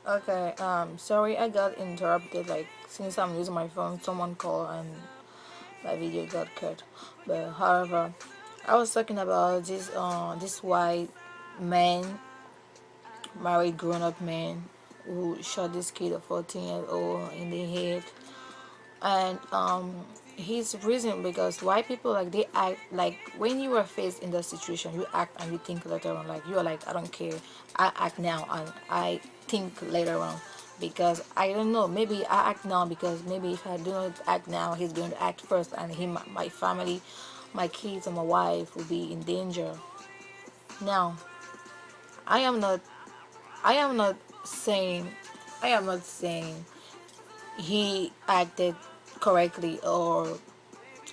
Okay, sorry I got interrupted. Like, since I'm using my phone, someone called and my video got cut. But however, I was talking about this white man, married grown-up man, who shot this kid of 14-year-old in the head. And his reason, because white people, like, they act like, when you are faced in that situation, you act and you think later on. Like, you are like, I don't care, I act now and I think later on, because I don't know, maybe I act now because maybe if I do not act now, he's going to act first, and him, my family, my kids and my wife will be in danger. Now, i am not I am not saying, I am not saying he acted correctly or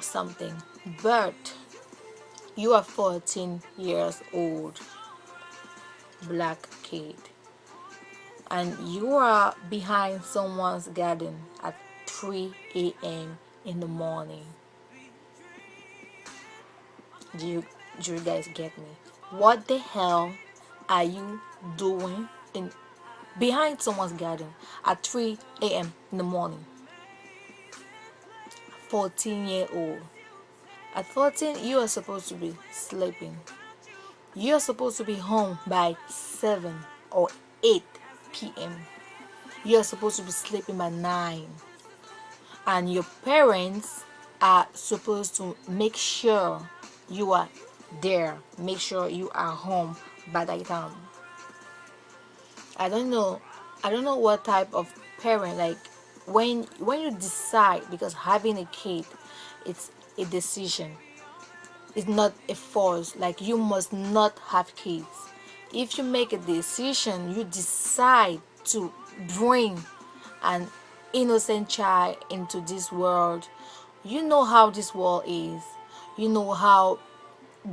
something, but you are 14 years old, black kid, and you are behind someone's garden at 3 a.m. in the morning. do you do you guys get me? What the hell are you doing in behind someone's garden at 3 a.m. in the morning? 14-year old. At 14, you are supposed to be sleeping. You're supposed to be home by 7 or 8 p.m. You're supposed to be sleeping by 9. And your parents are supposed to make sure you are there, make sure you are home by that time. I don't know. I don't know what type of parent, like, when you decide, because having a kid, it's a decision. It's not a force. Like, you must not have kids. If you make a decision, you decide to bring an innocent child into this world. You know how this world is. You know how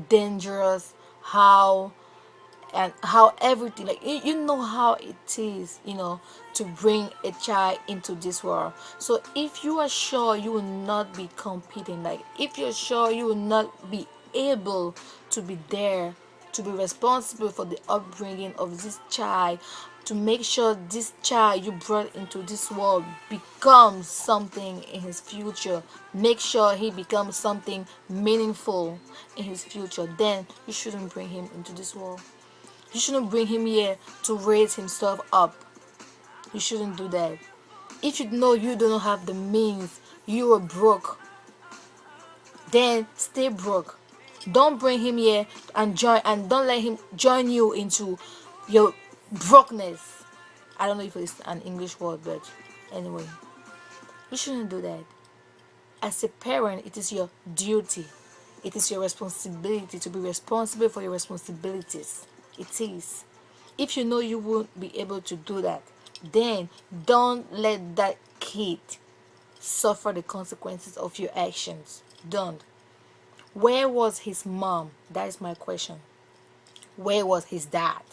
dangerous, how and how everything, like, you know how it is, to bring a child into this world. So if you are sure you will not be competing, like, if you're sure you will not be able to be there, to be responsible for the upbringing of this child, to make sure this child you brought into this world becomes something in his future, make sure he becomes something meaningful in his future, then you shouldn't bring him into this world. You shouldn't bring him here to raise himself up. You shouldn't do that. If you know you don't have the means, you are broke, then stay broke. Don't bring him here and don't let him join you into your brokenness. I don't know if it's an English word, but anyway, you shouldn't do that. As a parent, it is your duty. It is your responsibility to be responsible for your responsibilities. It is. If you know you won't be able to do that, then don't let that kid suffer the consequences of your actions. Don't. Where was his mom? That is my question. Where was his dad?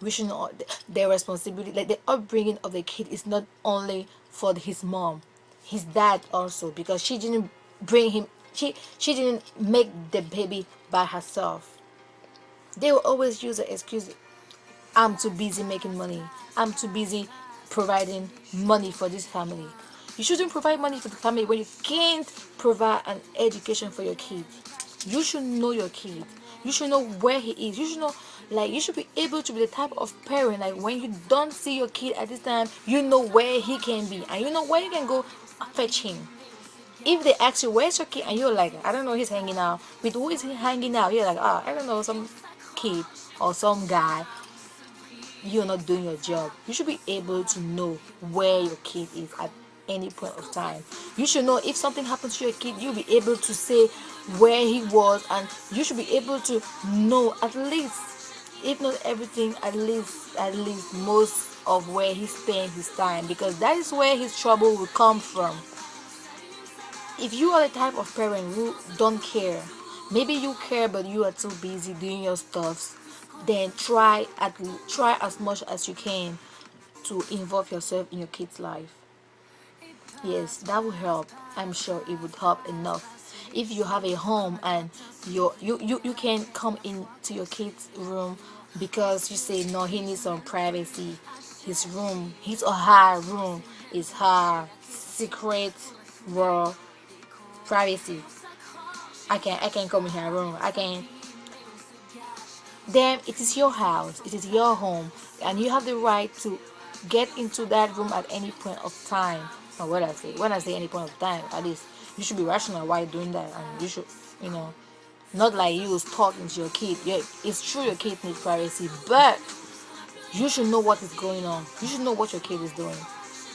We should know their responsibility, like, the upbringing of the kid is not only for his mom, his dad also, because she didn't bring him. She didn't make the baby by herself. They will always use the excuse, I'm too busy making money. I'm too busy providing money for this family. You shouldn't provide money for the family when you can't provide an education for your kid. You should know your kid. You should know where he is. You should know, like, you should be able to be the type of parent, like, when you don't see your kid at this time, you know where he can be and you know where you can go fetch him. If they ask you where's your kid and you're like, I don't know, he's hanging out with, who is he hanging out, you're like, I don't know, some kid or some guy, you're not doing your job. You should be able to know where your kid is at any point of time. You should know if something happens to your kid, you'll be able to say where he was, and you should be able to know, at least, if not everything, at least most of where he spends his time, because that is where his trouble will come from. If you are the type of parent who don't care, maybe you care but you are too busy doing your stuffs, then try as much as you can to involve yourself in your kid's life. Yes, that will help. I'm sure it would help enough. If you have a home and you can come into your kid's room because you say no, he needs some privacy, his room, his or her room is her secret world, privacy. I can come in her room. I can. Then it is your house, it is your home, and you have the right to get into that room at any point of time. Or when I say any point of time, at least you should be rational while doing that, and you should, you know, not like you was talking to your kid. Yeah, it's true your kid needs privacy, but you should know what is going on. You should know what your kid is doing.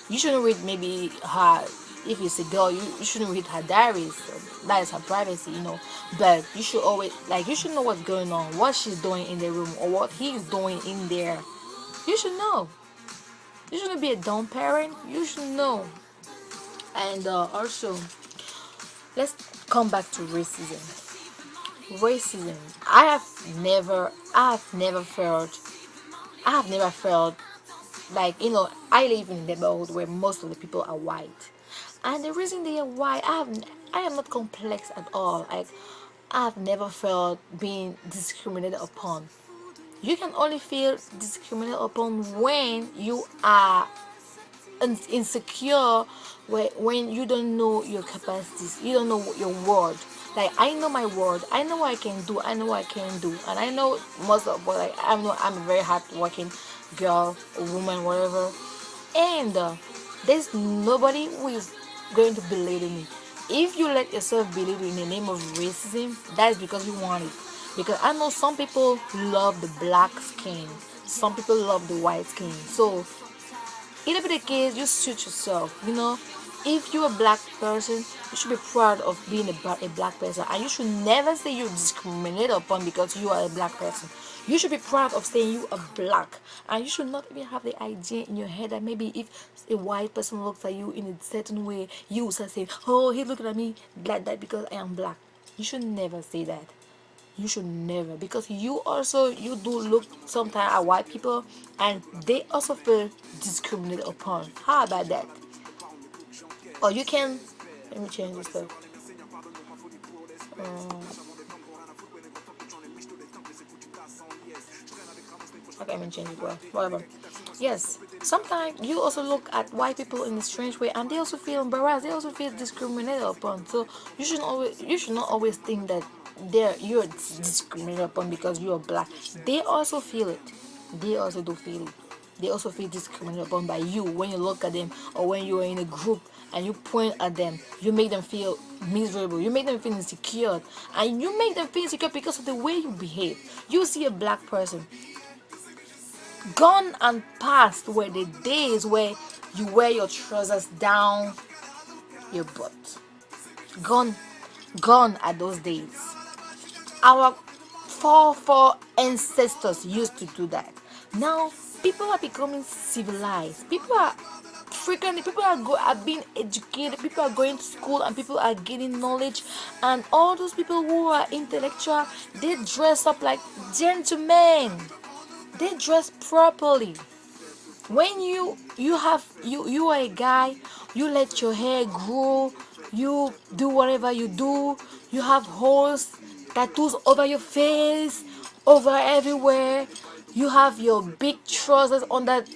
You shouldn't read maybe her, if it's a girl, you shouldn't read her diaries. That is her privacy, but you should always, like, you should know what's going on, what she's doing in the room, or what he's doing in there. You should know. You shouldn't be a dumb parent. You should know. And also, let's come back to racism. I have never felt like, I live in a neighborhood where most of the people are white, and the reason they are white, I am not complex at all. Like, I've never felt being discriminated upon. You can only feel discriminated upon when you are insecure, when you don't know your capacities, you don't know your word. Like, I know my word, I know what I can do, I know what I can do, and I know most of what I know. I'm a very hard working girl, a woman, whatever, and there's nobody who is going to belittle me. If you let yourself belittle in the name of racism, that is because you want it. Because I know some people love the black skin, some people love the white skin. So either be the case, you suit yourself. If you're a black person, you should be proud of being a black person, and you should never say you're discriminated upon because you are a black person. You should be proud of saying you are black, and you should not even have the idea in your head that maybe if a white person looks at you in a certain way, you will start saying, "Oh, he's looking at me like that because I am black." You should never say that. You should never, because you do look sometimes at white people, and they also feel discriminated upon. How about that? Or you can, let me change this stuff. Okay, let me change it. Well, whatever. Yes, sometimes you also look at white people in a strange way, and they also feel embarrassed. They also feel discriminated upon. So you should not always think that you're discriminated upon because you are black. They also feel it. They also do feel it. They also feel discriminated upon by you when you look at them, or when you are in a group and you point at them. You make them feel miserable. You make them feel insecure, and you make them feel insecure because of the way you behave. You see a black person. Gone and past were the days where you wear your trousers down your butt. Gone, gone are those days. Our four ancestors used to do that. Now people are becoming civilized. People are being educated. People are going to school, and people are getting knowledge. And all those people who are intellectual, they dress up like gentlemen. They dress properly. When you are a guy, you let your hair grow, you do whatever you do, you have holes, tattoos over your face, over everywhere, you have your big trousers on, that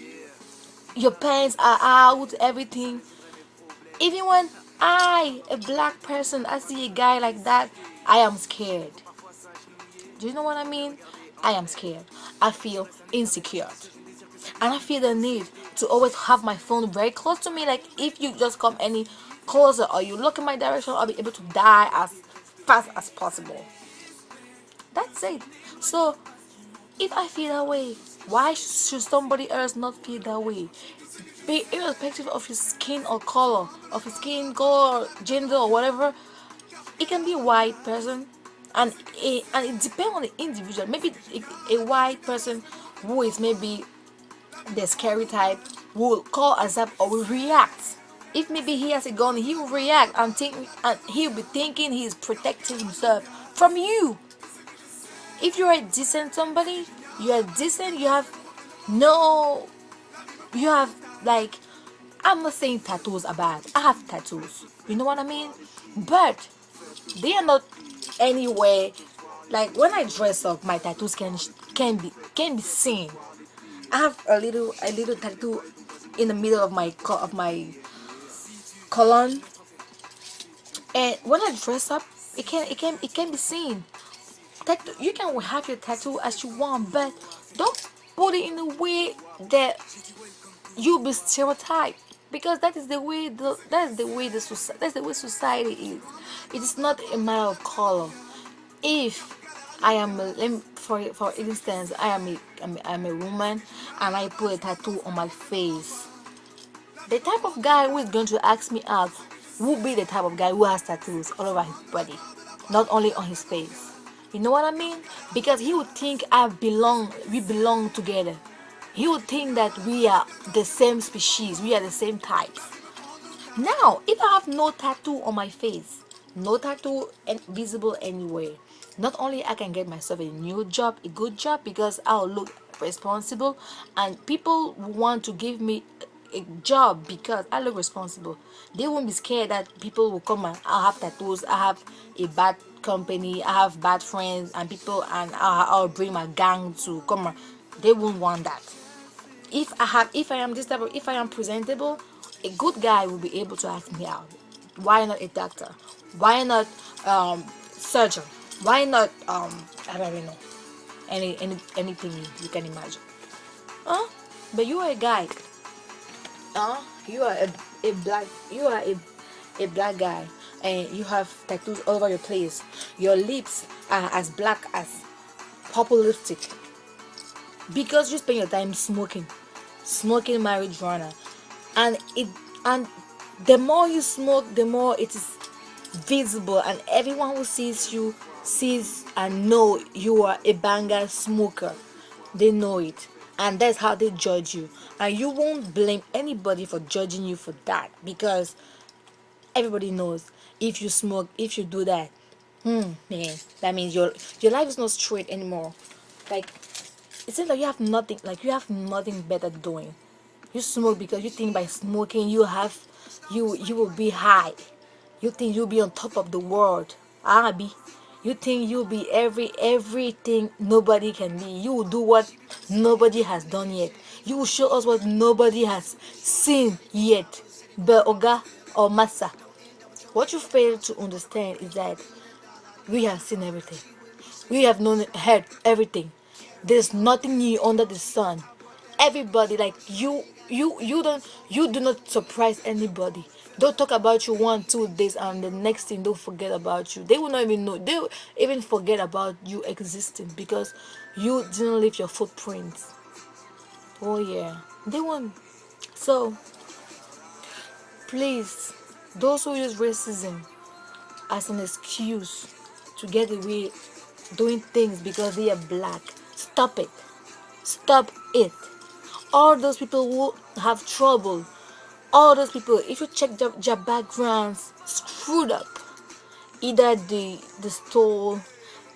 your pants are out, everything. Even when a black person, I see a guy like that, I am scared. Do you know what I mean? I am scared. I feel insecure. And I feel the need to always have my phone very close to me. Like, if you just come any closer or you look in my direction, I'll be able to die as fast as possible. That's it. So, if I feel that way, why should somebody else not feel that way? Be irrespective of his skin or color, gender, or whatever. It can be a white person, and it depends on the individual. Maybe a white person who is maybe the scary type will call us up or will react. If maybe he has a gun, he will react and he'll be thinking he is protecting himself from you. If you're a decent somebody, you are decent. No, you have, like, I'm not saying tattoos are bad. I have tattoos. You know what I mean? But they are not anywhere. Like, when I dress up, my tattoos can be seen. I have a little tattoo in the middle of my colon, and when I dress up, it can be seen. Tattoo, you can have your tattoo as you want, but don't put it in a way that you'll be stereotyped, because that's the way society is. It is not a matter of color. If I am for instance, I'm a woman, and I put a tattoo on my face, the type of guy who is going to ask me out will be the type of guy who has tattoos all over his body, not only on his face. You know what I mean? Because he would think we belong together. He would think that we are the same species, we are the same type. Now, if I have no tattoo on my face, no tattoo visible anywhere, not only I can get myself a new job, a good job, because I'll look responsible, and people want to give me a job because I look responsible. They won't be scared that people will come and I'll have tattoos, I have a bad company, I have bad friends and people, and I'll bring my gang to come. They won't want that. If I am this type of, if I am presentable, a good guy will be able to ask me out. Why not a doctor? Why not surgeon? Why not I don't even know, anything you can imagine. But you are a guy. You are a black guy, and you have tattoos all over your place. Your lips are as black as purple lipstick, because you spend your time smoking marijuana, and the more you smoke, the more it is visible, and everyone who sees you sees and know you are a banger smoker. They know it, and that's how they judge you, and you won't blame anybody for judging you for that, because everybody knows if you smoke, if you do that, man, that means your life is not straight anymore. Like, it seems like you have nothing better doing. You smoke because you think by smoking you will be high. You think you'll be on top of the world. Abi. You think you'll be everything nobody can be. You will do what nobody has done yet. You will show us what nobody has seen yet. But Oga or Massa, what you fail to understand is that we have seen everything. We have heard everything. There's nothing new under the sun. Everybody, like you do not surprise anybody. Don't talk about you 1 2 days, and the next thing don't forget about you. They will not even know. They will even forget about you existing, because you didn't leave your footprints. Oh yeah, they won't. So please, those who use racism as an excuse to get away doing things because they are black, stop it. Stop it. All those people who have trouble, all those people, if you check their backgrounds, screwed up. Either they stole,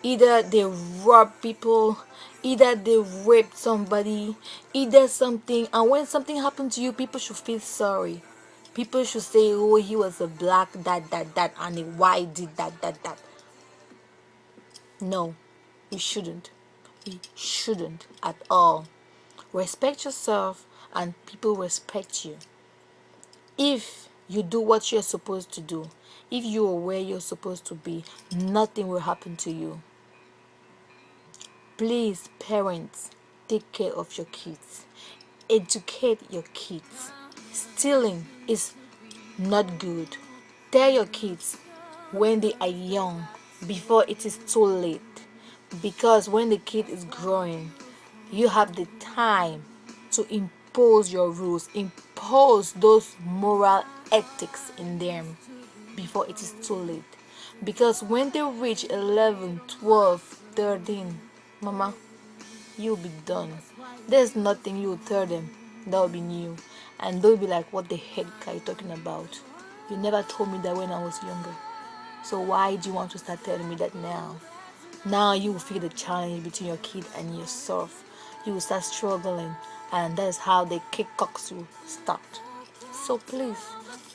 either they rob people, either they raped somebody, either something. And when something happened to you, people should feel sorry. People should say, oh, he was a black that, and a white did that. No, we shouldn't. We shouldn't at all. Respect yourself, and people respect you. If you do what you're supposed to do, if you are where you're supposed to be, nothing will happen to you. Please, parents, take care of your kids. Educate your kids. Stealing is not good. Tell your kids when they are young, before it is too late. Because when the kid is growing, you have the time to impose your rules, impose those moral ethics in them before it is too late. Because when they reach 11, 12, 13, mama, you'll be done. There's nothing you will tell them that will be new, and they'll be like, what the heck are you talking about? You never told me that when I was younger, so why do you want to start telling me that now? Now you will feel the challenge between your kid and yourself. You will start struggling, and that's how the kickbacks will start. So please,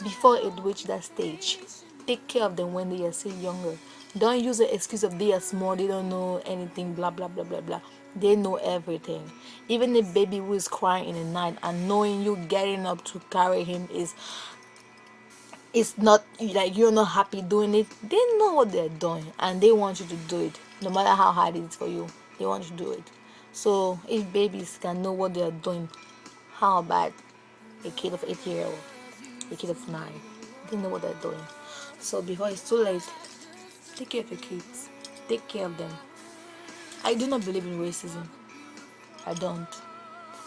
before it reach that stage, take care of them when they are still younger. Don't use the excuse of they are small, they don't know anything, blah blah blah blah blah. They know everything. Even a baby who is crying in the night and knowing you getting up to carry him is it's not like you're not happy doing it. They know what they're doing and they want you to do it, no matter how hard it is for you. They want you to do it. So if babies can know what they're doing, how about a kid of 8 years old, a kid of 9? They know what they're doing. So before it's too late, take care of your kids. Take care of them. I do not believe in racism. I don't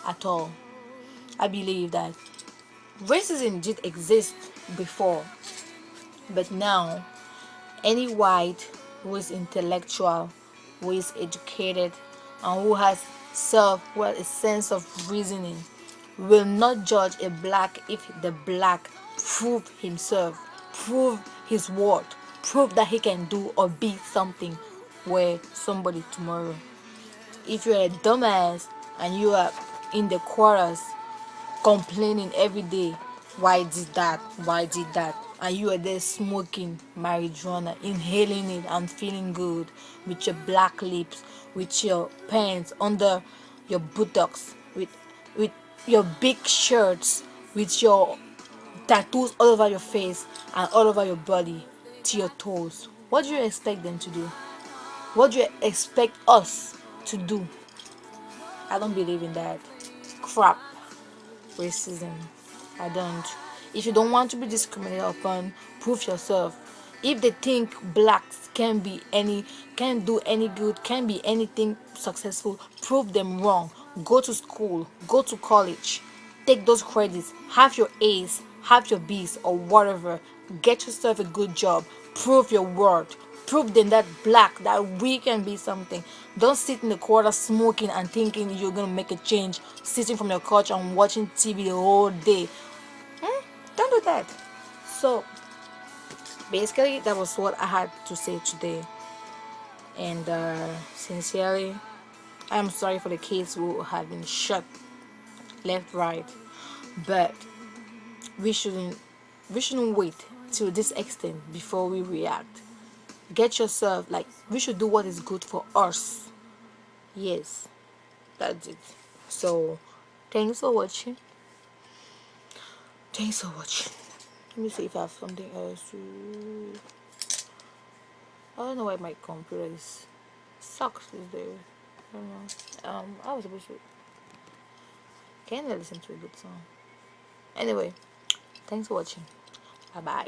at all. I believe that racism did exist before, but now any white who is intellectual, who is educated, and who has a sense of reasoning will not judge a black if the black prove himself, prove his worth, prove that he can do or be something where somebody tomorrow. If you're a dumbass and you are in the chorus complaining every day, why did that, and you are there smoking marijuana, inhaling it and feeling good with your black lips, with your pants under your buttocks, with your big shirts, with your tattoos all over your face and all over your body to your toes, what do you expect them to do? What do you expect us to do? I don't believe in that crap. Racism. I don't. If you don't want to be discriminated upon, prove yourself. If they think blacks can do any good, can be anything successful, prove them wrong. Go to school, go to college, take those credits, have your A's, have your B's or whatever. Get yourself a good job. Prove your worth. Prove them that we can be something. Don't sit in the corner smoking and thinking you're gonna make a change, sitting from your couch and watching TV the whole day. Don't do that. So basically that was what I had to say today. And sincerely, I'm sorry for the kids who have been shot left, right. But we shouldn't wait till this extent before we react. Get yourself, like, we should do what is good for us. Yes, that's it. So thanks for watching. Let me see if I have something else to... I don't know why my computer is sucks these days. I don't know. I was supposed to... Can I listen to a good song? Anyway, thanks for watching. Bye bye.